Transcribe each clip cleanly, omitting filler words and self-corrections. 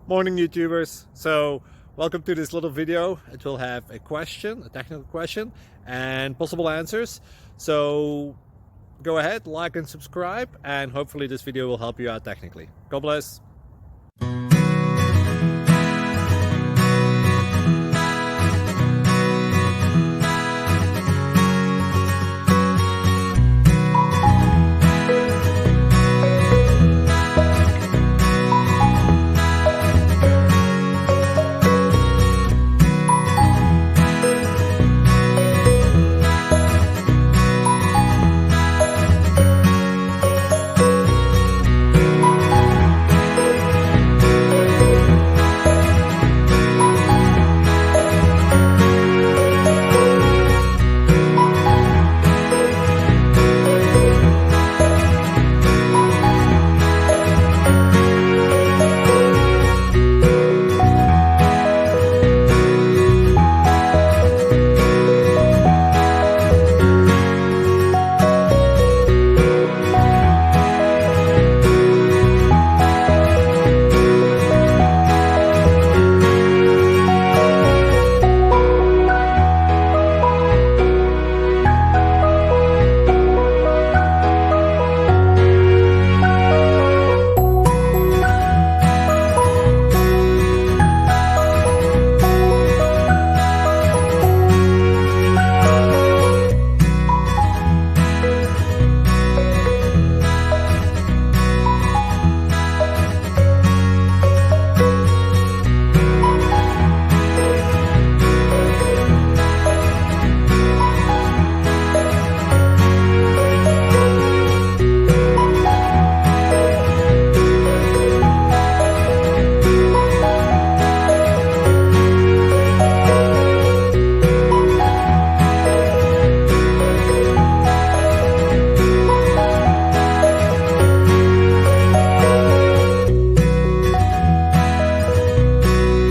Morning YouTubers. So welcome to this little video. It will have a question, a technical question, and possible answers. So go ahead, like and subscribe, and hopefully this video will help you out technically. God bless.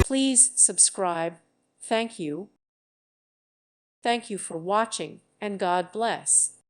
Please subscribe. Thank you. Thank you for watching, and God bless.